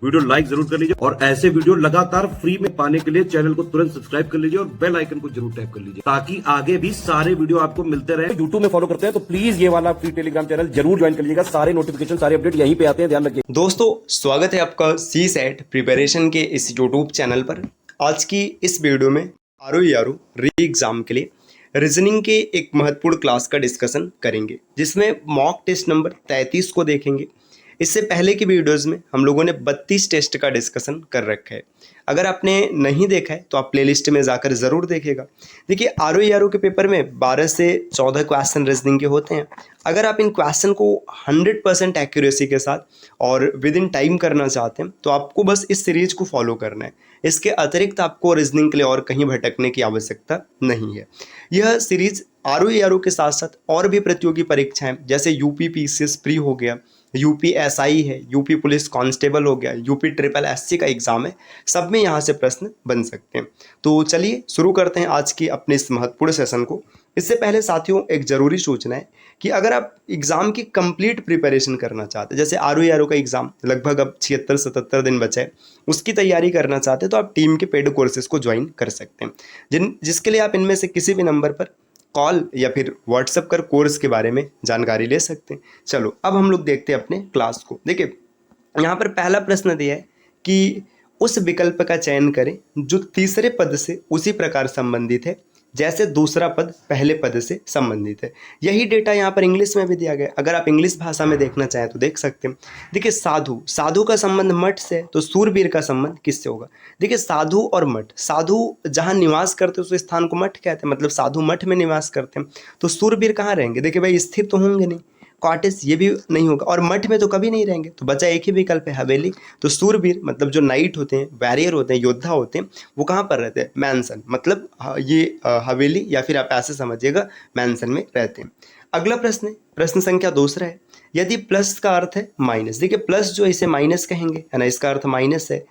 Video like जरूर कर लीजिए और ऐसे वीडियो लगातार फ्री में पाने के लिए चैनल को तुरंत सब्सक्राइब कर लीजिए और बेल आइकन को जरूर टैप कर लीजिए ताकि आगे भी सारे वीडियो आपको मिलते रहे। यूट्यूब में फॉलो करते हैं तो प्लीज ये वाला फ्री टेलीग्राम चैनल जरूर ज्वाइन कर लीजिएगा। सारे नोटिफिकेशन सारे अपडेट यहीं पे आते हैं, ध्यान रखिए। दोस्तों स्वागत है आपका सी सेट प्रिपरेशन के इस यूट्यूब चैनल पर। आज की इस वीडियो में आरओ री एग्ज़ाम के लिए रीजनिंग के एक महत्वपूर्ण क्लास का डिस्कशन करेंगे जिसमें मॉक टेस्ट नंबर 33 को देखेंगे। इससे पहले की वीडियोस में हम लोगों ने 32 टेस्ट का डिस्कशन कर रखा है। अगर आपने नहीं देखा है तो आप प्लेलिस्ट में जाकर ज़रूर देखेगा। देखिए आरओ के पेपर में 12 से 14 क्वेश्चन रीजनिंग के होते हैं। अगर आप इन क्वेश्चन को 100% एक्यूरेसी के साथ और विद इन टाइम करना चाहते हैं तो आपको बस इस सीरीज को फॉलो करना है। इसके अतिरिक्त आपको रीजनिंग के लिए और कहीं भटकने की आवश्यकता नहीं है। यह सीरीज आरओ के साथ साथ और भी प्रतियोगी परीक्षाएं जैसे यूपी पीसीएस प्री हो गया, यूपी एसआई है, यूपी पुलिस कांस्टेबल हो गया, यूपी ट्रिपल एससी का एग्जाम है, सब में यहाँ से प्रश्न बन सकते हैं। तो चलिए शुरू करते हैं आज की अपने इस महत्वपूर्ण सेशन को। इससे पहले साथियों एक ज़रूरी सूचना है कि अगर आप एग्ज़ाम की कंप्लीट प्रिपरेशन करना चाहते हैं, जैसे आरओ का एग्ज़ाम लगभग अब 76-77 दिन बचे हैं, उसकी तैयारी करना चाहते हैं तो आप टीम के पेड कोर्सेज को ज्वाइन कर सकते हैं जिसके लिए आप इनमें से किसी भी नंबर पर कॉल या फिर व्हाट्सएप कर कोर्स के बारे में जानकारी ले सकते हैं। चलो अब हम लोग देखते हैं अपने क्लास को। देखिए यहाँ पर पहला प्रश्न दिया है कि उस विकल्प का चयन करें जो तीसरे पद से उसी प्रकार संबंधित है जैसे दूसरा पद पहले पद से संबंधित है। यही डेटा यहाँ पर इंग्लिश में भी दिया गया है। अगर आप इंग्लिश भाषा में देखना चाहें तो देख सकते हैं। देखिए साधु का संबंध मठ से, तो सूरवीर का संबंध किससे होगा? देखिए साधु और मठ, साधु जहाँ निवास करते हैं उस स्थान को मठ कहते हैं, मतलब साधु मठ में निवास करते हैं। तो सूरवीर कहाँ रहेंगे? देखिए भाई स्थिर तो होंगे नहीं, कॉटेज ये भी नहीं होगा, और मठ में तो कभी नहीं रहेंगे। तो बचा एक ही विकल्प है हवेली। तो सूरवीर मतलब जो नाइट होते हैं, वॉरियर होते हैं, योद्धा होते हैं, वो कहाँ पर रहते हैं? मैंसन, मतलब ये हवेली या फिर आप ऐसे समझिएगा मैंसन में रहते हैं। अगला प्रश्न है, प्रश्न संख्या दूसरा है, यदि प्लस का अर्थ है माइनस। देखिए प्लस जो इसे माइनस कहेंगे है ना, इसका अर्थ माइनस है,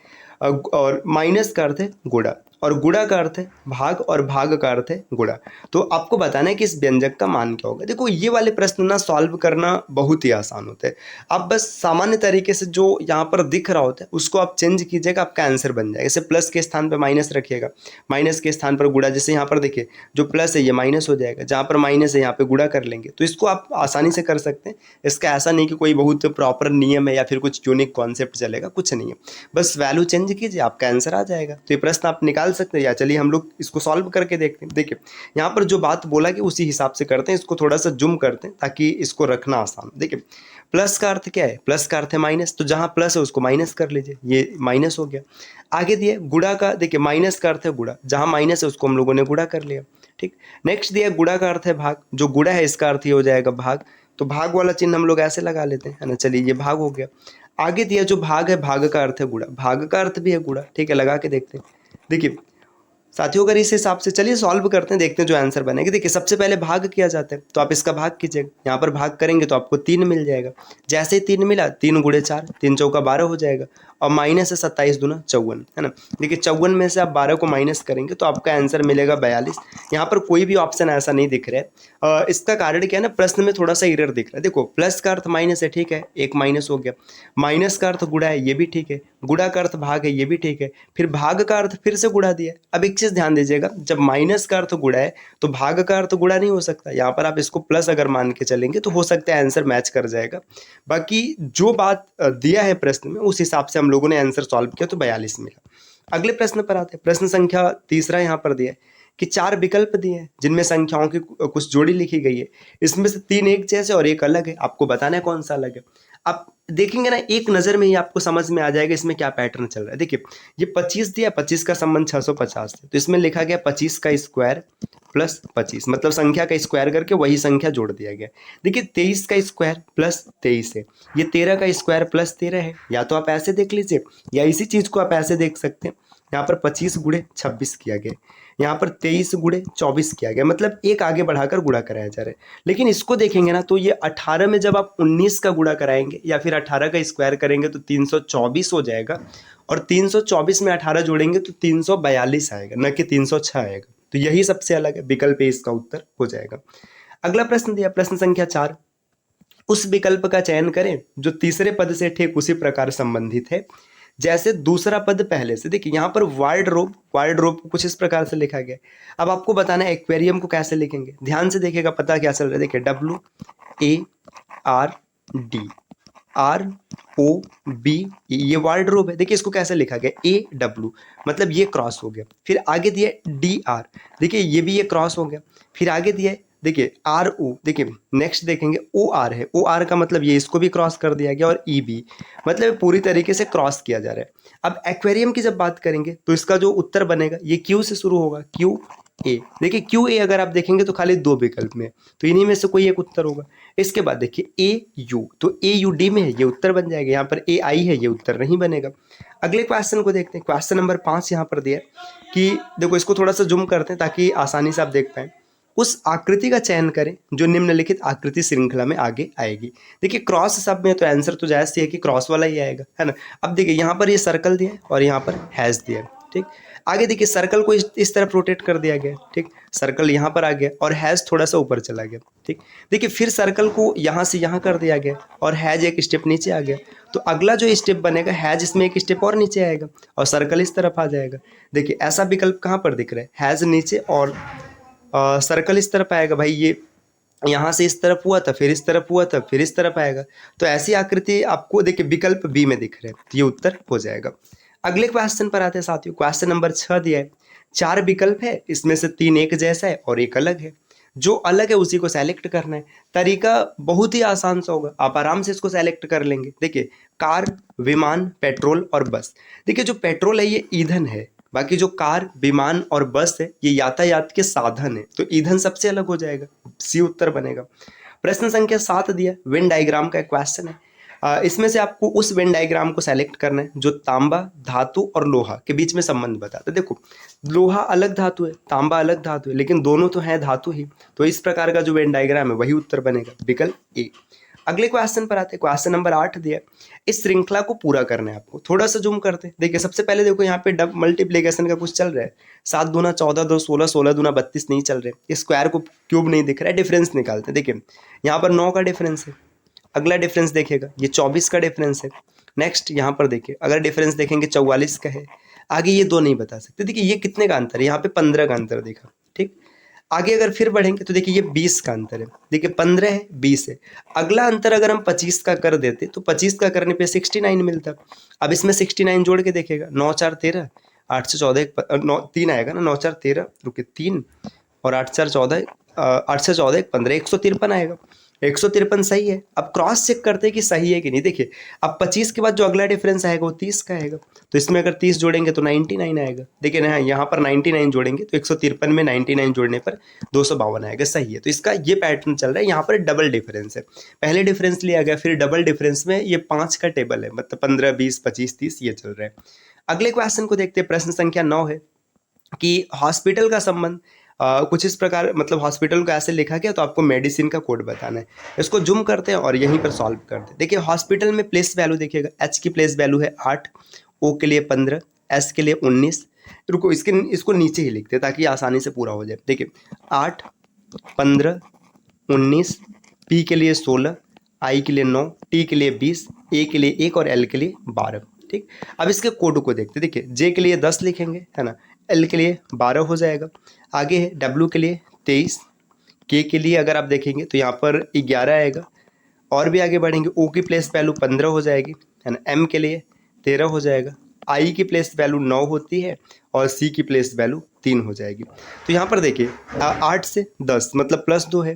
और माइनस का अर्थ है गुणा, और गुणा का अर्थ है भाग, और भाग का अर्थ है गुणा। तो आपको बताना है कि इस व्यंजक का मान क्या होगा। देखो ये वाले प्रश्न ना सॉल्व करना बहुत ही आसान होता है। आप बस सामान्य तरीके से जो यहाँ पर दिख रहा होता है उसको आप चेंज कीजिएगा, आपका आंसर बन जाएगा। जैसे प्लस के स्थान पर माइनस रखिएगा, माइनस के स्थान पर गुणा। जैसे यहाँ पर देखिए जो प्लस है ये माइनस हो जाएगा, जहाँ पर माइनस है यहाँ पे गुणा कर लेंगे। तो इसको आप आसानी से कर सकते हैं। इसका ऐसा नहीं कि कोई बहुत प्रॉपर नियम है या फिर कुछ यूनिक कॉन्सेप्ट चलेगा, कुछ नहीं है। बस वैल्यू चेंज कीजिए, आपका आंसर आ जाएगा। तो ये प्रश्न आप निकाल सकते हैं, या चलिए हम लोग इसको सॉल्व करके देखते हैं। देखिए यहाँ पर जो बात बोला कि उसी हिसाब से करते हैं, इसको थोड़ा सा जूम करते हैं ताकि इसको रखना आसान। देखिए प्लस का अर्थ क्या है? प्लस का अर्थ है माइनस, तो जहाँ प्लस है उसको माइनस कर लीजिए, ये माइनस हो गया। आगे दिया गुणा का, देखिए माइनस का अर्थ है गुणा, जहाँ माइनस है उसको हम लोगों ने गुणा कर लिया। ठीक, नेक्स्ट दिया गुणा का अर्थ है भाग, जो गुणा है इसका अर्थ ये हो जाएगा भाग, तो भाग वाला चिन्ह हम लोग ऐसे लगा लेते हैं, है ना। चलिए ये भाग हो गया। आगे दिया जो भाग है, भाग का अर्थ है गुणा, भाग का अर्थ भी है गुणा। ठीक है, लगा के देखते हैं। देखिए साथियों अगर इस हिसाब से चलिए सॉल्व करते हैं, देखते हैं जो आंसर बनेगा। देखिए सबसे पहले भाग किया जाता है, तो आप इसका भाग कीजिएगा। यहाँ पर भाग करेंगे तो आपको 3 मिल जाएगा। जैसे ही 3 मिला, 3 गुणे 4, 3 चौका 12 हो जाएगा, और माइनस है 27 दूना 54, है ना। देखिए 54 में से आप 12 को माइनस करेंगे तो आपका आंसर मिलेगा 42। यहाँ पर कोई भी ऑप्शन ऐसा नहीं दिख रहा है। इसका कारण क्या है ना, प्रश्न में थोड़ा सा एरर दिख रहा है। देखो प्लस का अर्थ माइनस है, ठीक है, एक माइनस हो गया। माइनस का अर्थ गुणा है, ये भी ठीक है। गुणा का अर्थ भाग है, ये भी ठीक है। फिर भाग का अर्थ फिर से गुणा दिया है। अब एक चीज ध्यान दीजिएगा, जब माइनस का अर्थ गुणा है तो भाग का अर्थ गुणा नहीं हो सकता। यहाँ पर आप इसको प्लस अगर मान के चलेंगे तो हो सकता है आंसर मैच कर जाएगा। बाकी जो बात दिया है प्रश्न में उस हिसाब से हम लोगों ने आंसर सॉल्व किया तो 42 मिला। अगले प्रश्न पर आते हैं। प्रश्न संख्या तीसरा यहाँ पर दिया है कि 4 विकल्प दिए हैं जिनमें संख्याओं की कुछ जोड़ी लिखी गई है। इसमें से 3 एक जैसे और एक अलग है, आपको बताना है कौन सा अलग है। आप देखेंगे ना एक नज़र में ही आपको समझ में आ जाएगा इसमें क्या पैटर्न चल रहा है। देखिए ये 25 दिया, 25 का संबंध 650 है, तो इसमें लिखा गया 25 का स्क्वायर प्लस 25, मतलब संख्या का स्क्वायर करके वही संख्या जोड़ दिया गया। देखिए 23 का स्क्वायर प्लस 23 है, ये 13 का स्क्वायर प्लस 13 है। या तो आप ऐसे देख लीजिए या इसी चीज़ को आप ऐसे देख सकते हैं। यहाँ पर 25 गुणे 26 किया गया, यहाँ पर 23 गुणे 24 किया गया, मतलब एक आगे बढ़ाकर गुणा कराया जा रहा है। लेकिन इसको देखेंगे ना तो ये 18 में जब आप 19 का गुणा कराएंगे या फिर 18 का स्क्वायर करेंगे तो 324 हो जाएगा, और 324 में 18 जोड़ेंगे तो 342 आएगा, न कि 306 आएगा। तो यही सबसे अलग है, विकल्प ए इसका उत्तर हो जाएगा। अगला प्रश्न दिया, प्रश्न संख्या 4, उस विकल्प का चयन करें जो तीसरे पद से ठीक उसी प्रकार संबंधित है जैसे दूसरा पद पहले से। देखिए यहाँ पर वार्डरोब, वार्डरोब को कुछ इस प्रकार से लिखा गया है। अब आपको बताना है एक्वेरियम को कैसे लिखेंगे। ध्यान से देखिएगा, पता क्या चल रहा है। देखिए WARD, ROB, ये वार्डरोब है। देखिए इसको कैसे लिखा गया, AW, मतलब ये क्रॉस हो गया। फिर आगे दिया DR, देखिए ये भी ये क्रॉस हो गया। फिर आगे दिया है देखिए RO, देखिए नेक्स्ट देखेंगे OR है, OR का मतलब ये इसको भी क्रॉस कर दिया गया, और EB मतलब पूरी तरीके से क्रॉस किया जा रहा है। अब एक्वेरियम की जब बात करेंगे तो इसका जो उत्तर बनेगा ये Q से शुरू होगा, QA। देखिए QA अगर आप देखेंगे तो खाली दो विकल्प में, तो इन्हीं में से कोई एक उत्तर होगा। इसके बाद देखिए AU, तो AUD में है, ये उत्तर बन जाएगा। यहाँ पर AI है, ये उत्तर नहीं बनेगा। अगले क्वेश्चन को देखते हैं। क्वेश्चन नंबर 5 यहाँ पर दिया है कि देखो, इसको थोड़ा सा जूम करते हैं ताकि आसानी से आप देख पाएं। उस आकृति का चयन करें जो निम्नलिखित आकृति श्रृंखला में आगे आएगी। देखिए क्रॉस सब में तो आंसर तो जायज़ सी है कि क्रॉस वाला ही आएगा, है ना। अब देखिए यहाँ पर ये सर्कल दिया है और यहाँ पर हैज़ दिया है, ठीक। आगे देखिए सर्कल को इस तरफ रोटेट कर दिया गया, ठीक। सर्कल यहाँ पर आ गया और हैज़ थोड़ा सा ऊपर चला गया, ठीक। देखिए फिर सर्कल को यहाँ से यहाँ कर दिया गया और हैज़ एक स्टेप नीचे आ गया। तो अगला जो स्टेप बनेगा, हैज़ इसमें एक स्टेप और नीचे आएगा और सर्कल इस तरफ आ जाएगा। देखिए ऐसा विकल्प कहाँ पर दिख रहा है, हैज़ नीचे और सर्कल इस तरफ आएगा। भाई ये यहाँ से इस तरफ हुआ था, फिर इस तरफ हुआ था, फिर इस तरफ आएगा। तो ऐसी आकृति आपको देखिए विकल्प बी में दिख रहे हैं, ये उत्तर हो जाएगा। अगले क्वेश्चन पर आते हैं साथियों। क्वेश्चन नंबर 6 दिया है, 4 विकल्प है, इसमें से 3 एक जैसा है और एक अलग है। जो अलग है उसी को सेलेक्ट करना है। तरीका बहुत ही आसान सा होगा, आप आराम से इसको सेलेक्ट कर लेंगे। देखिए कार, विमान, पेट्रोल और बस। देखिए जो पेट्रोल है ये ईंधन है, बाकी जो कार, विमान और बस है ये यातायात के साधन है, तो ईंधन सबसे अलग हो जाएगा, सी उत्तर बनेगा। प्रश्न संख्या 7 दिया, वेन डायग्राम का क्वेश्चन है। इसमें से आपको उस वेन डायग्राम को सेलेक्ट करना है जो तांबा, धातु और लोहा के बीच में संबंध बताता है। देखो लोहा अलग धातु है, तांबा अलग धातु है, लेकिन दोनों तो हैं धातु ही, तो इस प्रकार का जो वेन डायग्राम है वही उत्तर बनेगा, विकल्प ए। अगले क्वेश्चन पर आते हैं। क्वेश्चन नंबर 8 दिया, इस श्रृंखला को पूरा करना है आपको। थोड़ा सा जूम करते हैं। देखिए सबसे पहले देखो यहाँ पे डब मल्टीप्लिकेशन का कुछ चल रहा है। 7 दूना 14, 2 16, 16 दूना 32 नहीं चल रहे। स्क्वायर को क्यूब नहीं दिख रहा है। डिफरेंस निकालते हैं। देखिए यहाँ पर 9 का डिफरेंस है। अगला डिफरेंस देखेगा, ये 24 का डिफरेंस है। नेक्स्ट यहाँ पर देखिए, अगर डिफरेंस देखेंगे 44 का है। आगे ये 2 नहीं बता सकते। देखिए ये कितने का अंतर है, यहाँ पे 15 का अंतर देखा, ठीक। आगे अगर फिर बढ़ेंगे तो देखिए ये 20 का अंतर है। देखिए 15 है, 20 है। अगला अंतर अगर हम 25 का कर देते तो 25 का करने पे 69 मिलता। अब इसमें 69 जोड़ के देखेगा, 9 4 13, 8 से 14 3 आएगा ना, 9 4 13, रुके 3 और 8 4 14, 8 से 14 15, 153 आएगा। 153 सही है। अब क्रॉस चेक करते हैं कि सही है कि नहीं। देखिए अब 25 के बाद जो अगला डिफरेंस आएगा वो 30 का आएगा, तो इसमें अगर 30 जोड़ेंगे तो 99 आएगा। देखिए ना यहाँ पर 99 जोड़ेंगे तो 153 में 99 जोड़ने पर 252 आएगा, सही है। तो इसका ये पैटर्न चल रहा है। यहाँ पर डबल डिफरेंस है, पहले डिफरेंस लिया गया, फिर डबल डिफरेंस में ये 5 का टेबल है, मतलब 15 20 25 30 ये चल रहा है। अगले क्वेश्चन को देखते हैं। प्रश्न संख्या 9 है कि हॉस्पिटल का संबंध कुछ इस प्रकार, मतलब हॉस्पिटल को ऐसे लिखा गया तो आपको मेडिसिन का कोड बताना है। इसको जूम करते हैं और यहीं पर सॉल्व करते हैं। देखिए हॉस्पिटल में प्लेस वैल्यू देखिएगा, एच की प्लेस वैल्यू है 8, ओ के लिए 15, एस के लिए 19। रुको इसको नीचे ही लिखते हैं ताकि आसानी से पूरा हो जाए। देखिए 8 15 19, पी के लिए 16, आई के लिए 9, टी के लिए 20, ए के लिए 1 और एल के लिए 12, ठीक। अब इसके कोड को देखते हैं। देखिए जे के लिए 10 लिखेंगे, है ना, एल के लिए 12 हो जाएगा। आगे है डब्ल्यू के लिए 23, के के लिए अगर आप देखेंगे तो यहाँ पर 11 आएगा। और भी आगे बढ़ेंगे, ओ की प्लेस वैल्यू 15 हो जाएगी, है ना, एम के लिए 13 हो जाएगा, आई की प्लेस वैल्यू 9 होती है और सी की प्लेस वैल्यू 3 हो जाएगी। तो यहाँ पर देखिए 8 से 10 मतलब +2 है,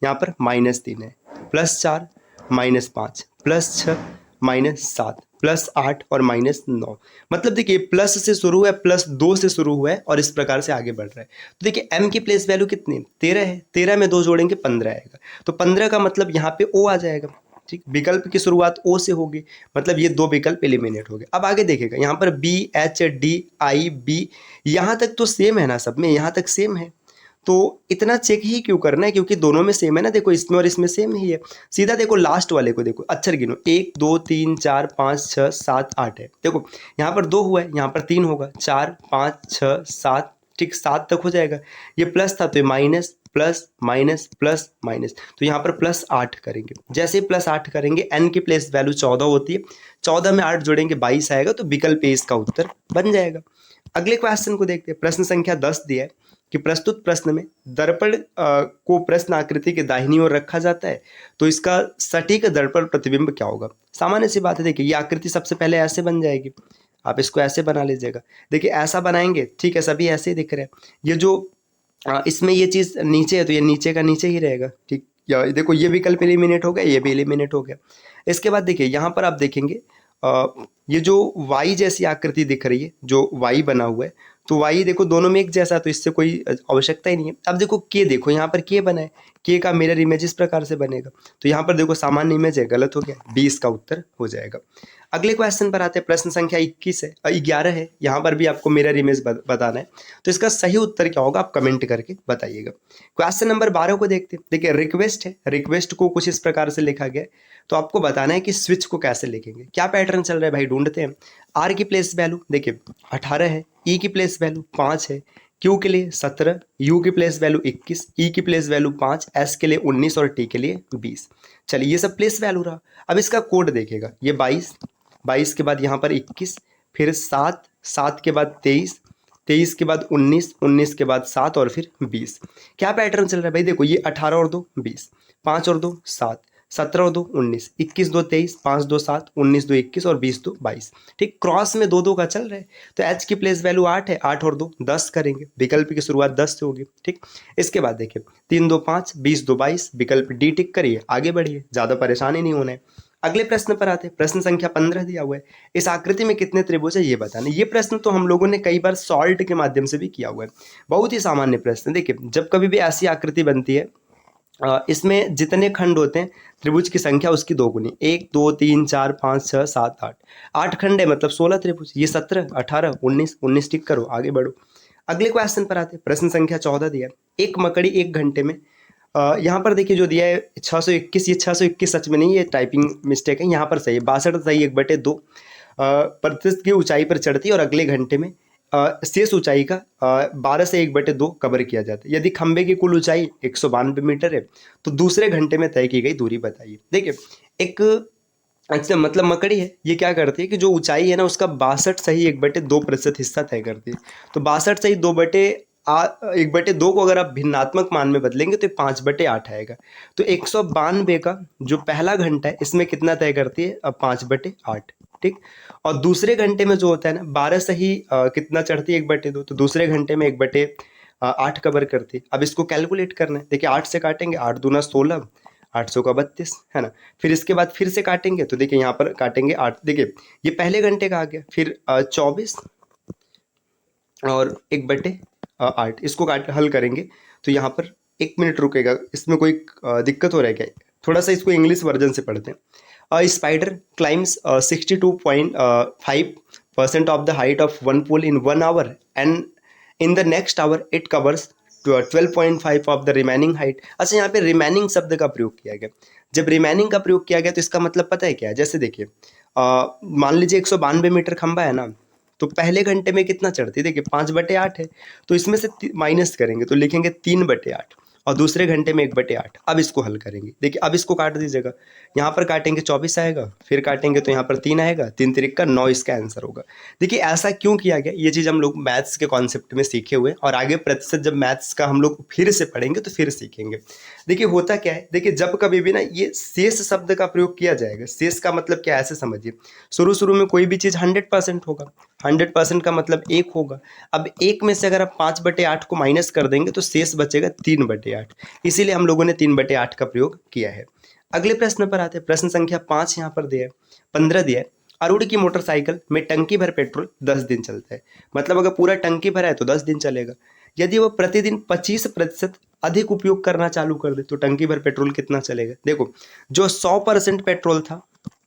यहाँ पर -3 है, +4 -5 +6 -7 +8 और -9। मतलब देखिए प्लस से शुरू है, +2 से शुरू हुआ है और इस प्रकार से आगे बढ़ रहा है। तो देखिए m की प्लेस वैल्यू कितनी है, 13 है। 13 में 2 जोड़ेंगे 15 आएगा। तो 15 का मतलब यहाँ पे O आ जाएगा, ठीक। विकल्प की शुरुआत O से होगी, मतलब ये 2 विकल्प एलिमिनेट हो गए। अब आगे देखेगा यहाँ पर B H D I B, यहाँ तक तो सेम है ना, सब में यहाँ तक सेम है। तो इतना चेक ही क्यों करना है, क्योंकि दोनों में सेम है ना। देखो इसमें और इसमें सेम ही है। सीधा देखो लास्ट वाले को देखो, अक्षर गिनो, 1 2 3 4 5 6 7 8 है। देखो यहाँ पर 2 हुआ है, यहाँ पर 3 होगा, 4 5 6 7, ठीक, 7 तक हो जाएगा। ये प्लस था तो ये माइनस, प्लस माइनस, तो यहाँ पर +8 करेंगे। जैसे ही +8 करेंगे n की प्लेस वैल्यू 14 होती है, 14 में 8 जोड़ेंगे 22 आएगा, तो विकल्प ए इसका उत्तर बन जाएगा। अगले क्वेश्चन को देखते हैं। प्रश्न संख्या 10 दिया है कि प्रस्तुत प्रश्न में दर्पण को प्रश्न आकृति के दाहिनी ओर रखा जाता है, तो इसका सटीक दर्पण प्रतिबिंब क्या होगा। सामान्य सी बात है, देखिए ये आकृति सबसे पहले ऐसे बन जाएगी, आप इसको ऐसे बना लीजिएगा। देखिए ऐसा बनाएंगे, ठीक है, सभी ऐसे ही दिख रहे हैं। ये जो इसमें ये चीज़ नीचे है, तो ये नीचे का नीचे ही रहेगा, ठीक। या देखो ये विकल्प एलिमिनेट हो गया, ये भी एलिमिनेट हो गया। इसके बाद देखिए यहाँ पर आप देखेंगे ये जो y जैसी आकृति दिख रही है, जो y बना हुआ है, तो y देखो दोनों में एक जैसा, तो इससे कोई आवश्यकता ही नहीं है। अब देखो k, देखो यहाँ पर k बना है, k का मिरर इमेज इस प्रकार से बनेगा, तो यहाँ पर देखो सामान्य इमेज है, गलत हो गया, b इसका उत्तर हो जाएगा। अगले क्वेश्चन पर आते हैं। प्रश्न संख्या 11 है, यहाँ पर भी आपको मिरर इमेज बताना है, तो इसका सही उत्तर क्या होगा आप कमेंट करके बताइएगा। क्वेश्चन नंबर 12 को देखते हैं। देखिए रिक्वेस्ट है, रिक्वेस्ट को कुछ इस प्रकार से लिखा गया है, तो आपको बताना है कि स्विच को कैसे लिखेंगे। क्या पैटर्न चल रहा है भाई, ढूंढते हैं। आर की प्लेस वैल्यू देखिए 18 है, ई की प्लेस वैल्यू 5 है, क्यू के लिए 17, यू की प्लेस वैल्यू 21, ई की प्लेस वैल्यू 5, एस के लिए 19 और टी के लिए 20। चलिए ये सब प्लेस वैल्यू रहा। अब इसका कोड देखेगा, ये 22 के बाद यहाँ पर 21, फिर 7 के बाद 23 के बाद 19 के बाद 7 और फिर 20। क्या पैटर्न चल रहा है भाई, देखो ये 18 और 2 20, 5 और 2 7, 17 और 2 19, 21 2 23, 5 2 7, 19 2 21 और 20 2 22। ठीक, क्रॉस में 2 का चल रहा है, तो एच की प्लेस वैल्यू 8 है, 8 और 2 10 करेंगे, विकल्प की शुरुआत 10 से होगी। ठीक, इसके बाद देखिए 3 2 5, 20 2 22, विकल्प डी टिक करिए, आगे बढ़िए, ज़्यादा परेशानी नहीं होना है। अगले प्रश्न पर आते हैं। प्रश्न संख्या 15 दिया हुआ है, इस आकृति में कितने त्रिभुज है ये बताना। ये प्रश्न तो हम लोगों ने कई बार सॉल्ट के माध्यम से भी किया हुआ है, बहुत ही सामान्य प्रश्न। देखिए जब कभी भी ऐसी आकृति बनती है, इसमें जितने खंड होते हैं त्रिभुज की संख्या उसकी 2 गुनी, 1 2 3 4 5 6 7 8, 8 खंड है मतलब 16 त्रिभुज। ये 17 18 19 टिक करो, आगे बढ़ो। अगले क्वेश्चन पर आते हैं। प्रश्न संख्या 14 दिया है, एक मकड़ी 1 घंटे में, यहाँ पर देखिए जो दिया है 621, ये 621 सच में नहीं, ये टाइपिंग मिस्टेक है, यहाँ पर सही है 62 सही 1/2 प्रतिशत की ऊंचाई पर चढ़ती है और अगले घंटे में शेष ऊंचाई का 12 से 1/2 कवर किया जाता है। यदि खंबे की कुल ऊंचाई 192 मीटर है, तो दूसरे घंटे में तय की गई दूरी बताइए। देखिए एक अच्छा मतलब मकड़ी है, ये क्या करती है कि जो ऊंचाई है ना उसका 62 सही 1/2% हिस्सा तय करती है। तो 62 सही 1/2 को अगर आप भिन्नात्मक मान में बदलेंगे तो 5/8 आएगा। तो 192 का जो पहला घंटा है इसमें कितना तय करती है, अब 5/8। ठीक, और दूसरे घंटे में जो होता है ना 12 सही कितना चढ़ती है 1/2, तो दूसरे घंटे में 1/8 कवर करती है। अब इसको कैलकुलेट करना है, देखिए 8 से काटेंगे, 8 दूना 16, 800 का 32 है ना। फिर इसके बाद फिर से काटेंगे, तो देखिए यहाँ पर काटेंगे 8, देखिए ये पहले घंटे का आ गया, फिर 24 और 1/8, इसको हल करेंगे तो यहाँ पर 1 मिनट रुकेगा। इसमें कोई दिक्कत हो रहा है क्या, थोड़ा सा इसको इंग्लिश वर्जन से पढ़ते हैं। Spider climbs 62.5% of the height of one pole in 1 hour and in the next hour it covers 12.5 of the remaining height. अच्छा, यहाँ पे रिमेनिंग शब्द का प्रयोग किया गया। जब रिमेनिंग का प्रयोग किया गया तो इसका मतलब पता है क्या है, जैसे देखिए मान लीजिए 192 मीटर खंबा है ना, तो पहले घंटे में कितना चढ़ती है, देखिए 5/8 है, तो इसमें से माइनस करेंगे तो लिखेंगे 3/8 और दूसरे घंटे में 1/8। अब इसको हल करेंगे, देखिए अब इसको काट दीजिएगा, यहाँ पर काटेंगे 24 आएगा, फिर काटेंगे तो यहाँ पर 3 आएगा, 3 तिरिका 9 इसका आंसर होगा। देखिए ऐसा क्यों किया गया, ये चीज़ हम लोग मैथ्स के कॉन्सेप्ट में सीखे हुए, और आगे प्रतिशत जब मैथ्स का हम लोग फिर से पढ़ेंगे तो फिर सीखेंगे। देखिए होता क्या है, देखिए जब कभी भी ना ये शेष शब्द का प्रयोग किया जाएगा, शेष का मतलब क्या ऐसे समझिए, शुरू में कोई भी चीज़ 100% होगा, 100% का मतलब 1 होगा। अब 1 में से अगर आप 5/8 को माइनस कर देंगे तो शेष बचेगा 3/8, इसीलिए हम लोगों ने 3/8 का प्रयोग किया है। अगले प्रश्न पर आते हैं। प्रश्न संख्या 5 यहाँ पर दिया है, 15 दिया है। अरुण की मोटरसाइकिल में टंकी भर पेट्रोल 10 दिन चलता है, मतलब अगर पूरा टंकी भरा है तो 10 दिन चलेगा। यदि वो प्रतिदिन 25% अधिक उपयोग करना चालू कर दे तो टंकी भर पेट्रोल कितना चलेगा। देखो जो 100% पेट्रोल था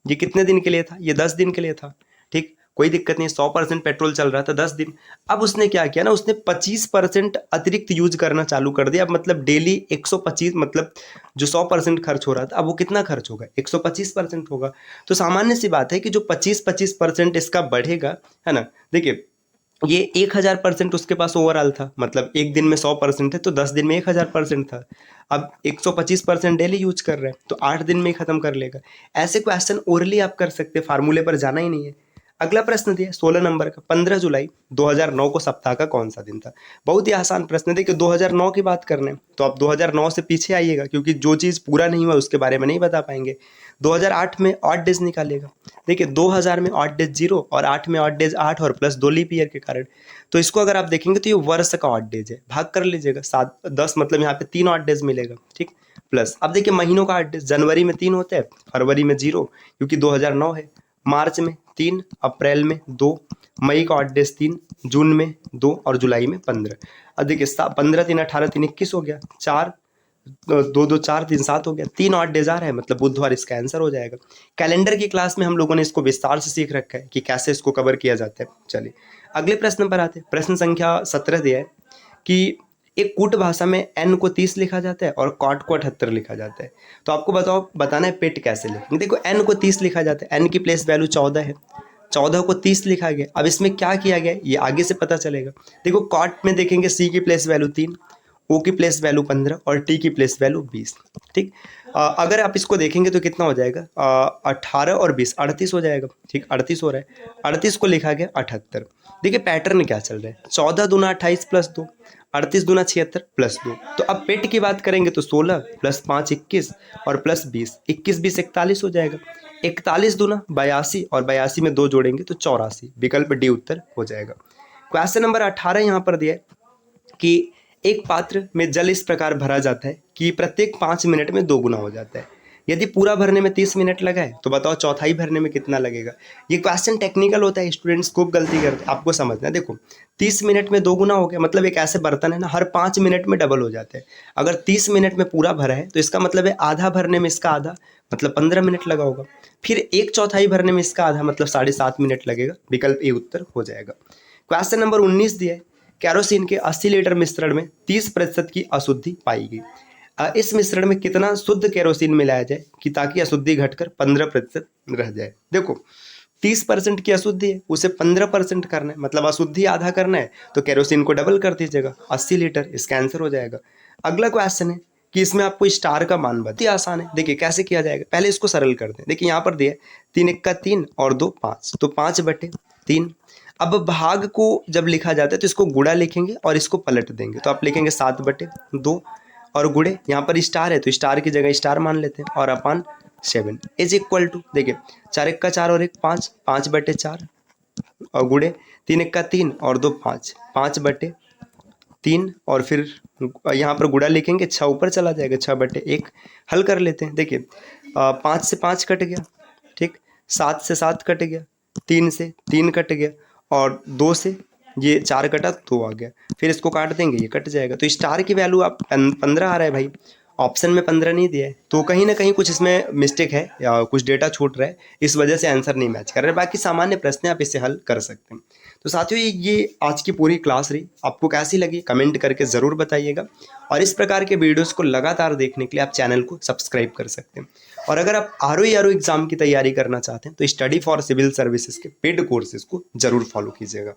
ये कितने दिन के लिए था, ये 10 दिन के लिए था। ठीक, कोई दिक्कत नहीं, 100% पेट्रोल चल रहा था 10 दिन। अब उसने क्या किया ना, उसने 25% अतिरिक्त यूज करना चालू कर दिया। अब मतलब डेली 125, मतलब जो 100% खर्च हो रहा था अब वो कितना खर्च होगा, 125% होगा। तो सामान्य सी बात है कि जो 25% इसका बढ़ेगा है ना, देखिए ये 1000% उसके पास ओवरऑल था, मतलब एक दिन में 100% है तो 10 दिन में 1000% था। अब 125% डेली यूज कर रहे हैं तो 8 दिन में ही खत्म कर लेगा। ऐसे क्वेश्चन ओरली आप कर सकते हैं, फार्मूले पर जाना ही नहीं है। अगला प्रश्न दिया 16 नंबर का, 15 जुलाई 2009 को सप्ताह का कौन सा दिन था। बहुत ही आसान प्रश्न है। देखिए 2009 की बात करने तो आप 2009 से पीछे आइएगा, क्योंकि जो चीज़ पूरा नहीं हुआ उसके बारे में नहीं बता पाएंगे। 2008 में ऑड डेज निकालिएगा। देखिए 2000 में ऑड डेज 0 और 8 में ऑड डेज 8 और प्लस 2 लीप ईयर के कारण, तो इसको अगर आप देखेंगे तो ये वर्ष का ऑड डेज है, भाग कर लीजिएगा 7 10, मतलब यहाँ पे 3 ऑड डेज मिलेगा। ठीक, प्लस अब देखिए महीनों का ऑड डेज, जनवरी में 3 होता है, फरवरी में 0 क्योंकि 2009 है, मार्च में 3, अप्रैल में 2, मई का ऑड डेज 3, जून में 2 और जुलाई में 15। अब देखिए 15 3 18 3 21 हो गया, 4 2 2 4 3 7 हो गया, 3 ऑड डेज आ रहा है, मतलब बुधवार इसका आंसर हो जाएगा। कैलेंडर की क्लास में हम लोगों ने इसको विस्तार से सीख रखा है कि कैसे इसको कवर किया जाता है। चलिए अगले प्रश्न पर आते हैं। प्रश्न संख्या 17 दिया है कि एक कूट भाषा में n को 30 लिखा जाता है और कॉट को 78 लिखा जाता है। तो आपको बताना है पेट कैसे लिखेंगे। देखो n को 30 लिखा जाता है, n की प्लेस वैल्यू 14 है, 14 को 30 लिखा गया। अब इसमें क्या किया गया ये आगे से पता चलेगा। देखो कॉट में देखेंगे c की प्लेस वैल्यू 3, ओ की प्लेस वैल्यू 15 और टी की प्लेस वैल्यू 20। ठीक, अगर आप इसको देखेंगे तो कितना हो जाएगा, 18 और 20 38 हो जाएगा। ठीक, 38 हो रहा है, 38 को लिखा गया 78। देखिए पैटर्न क्या चल रहा है, 14 दूना 28 प्लस 2, 38 दूना 76 प्लस 2। तो अब पेट की बात करेंगे तो 16 प्लस 5 21 और प्लस 20, 21 20 41 हो जाएगा। 41 दूना 82 और 82 में 2 जोड़ेंगे तो 84, विकल्प डी उत्तर हो जाएगा। क्वेश्चन नंबर 18 यहाँ पर दिया है कि एक पात्र में जल इस प्रकार भरा जाता है कि प्रत्येक 5 मिनट में 2 गुना हो जाता है। यदि पूरा भरने में 30 मिनट लगा है तो बताओ चौथाई भरने में कितना लगेगा। ये क्वेश्चन टेक्निकल होता है, स्टूडेंट्स खूब गलती करते हैं, आपको समझना है। देखो 30 मिनट में 2 गुना हो गया, मतलब एक ऐसे बर्तन है ना हर 5 मिनट में डबल हो जाता है। अगर 30 मिनट में पूरा भरा है तो इसका मतलब है आधा भरने में इसका आधा, मतलब 15 मिनट लगा होगा। फिर एक चौथाई भरने में इसका आधा, मतलब 7.5 मिनट लगेगा, विकल्प ए उत्तर हो जाएगा। क्वेश्चन नंबर 19 दिया है, केरोसिन के 80 लीटर मिश्रण में 30% की अशुद्धि पाई गई। इस मिश्रण में कितना शुद्ध केरोसिन मिलाया जाए कि ताकि अशुद्धि घटकर 15% रह जाए। देखो 30% की अशुद्धि है, उसे 15% करना है, मतलब अशुद्धि आधा करना है, तो केरोसिन को डबल कर दीजिएगा, 80 लीटर, इसका आंसर हो जाएगा। अगला क्वेश्चन है कि इसमें आपको स्टार का मान बताइए। आसान है, देखिए कैसे किया जाएगा, पहले इसको सरल कर दें। देखिए यहाँ पर दिया 3 1 3 और 2 5, तो 5/3। अब भाग को जब लिखा जाता है तो इसको गुणा लिखेंगे और इसको पलट देंगे, तो आप लिखेंगे 7/2 और गुणे, यहाँ पर स्टार है तो स्टार की जगह स्टार मान लेते हैं, और अपान 7 इज इक्वल टू, देखिए 4 1 4 और 1 5, 5/4 और गुणे 3 1 3 और 2 5, 5/3 और फिर यहाँ पर गुणा लिखेंगे, 6 ऊपर चला जाएगा, 6/1। हल कर लेते हैं। देखिए 5 से 5 कट गया, ठीक, 7 से 7 कट गया, 3 से 3 कट गया और 2 से ये 4 कटा 2 आ गया। फिर इसको काट देंगे, ये कट जाएगा। तो स्टार की वैल्यू आप 15 आ रहा है भाई, ऑप्शन में 15 नहीं दिया है, तो कहीं ना कहीं कुछ इसमें मिस्टेक है या कुछ डेटा छूट रहा है, इस वजह से आंसर नहीं मैच कर रहा है। बाकी सामान्य प्रश्न आप इसे हल कर सकते हैं। तो साथियों ये आज की पूरी क्लास रही, आपको कैसी लगी कमेंट करके ज़रूर बताइएगा, और इस प्रकार के वीडियोस को लगातार देखने के लिए आप चैनल को सब्सक्राइब कर सकते हैं। और अगर आप आर एग्जाम की तैयारी करना चाहते हैं तो स्टडी फॉर सिविल सर्विसेज के पेड कोर्सेज को जरूर फॉलो कीजिएगा।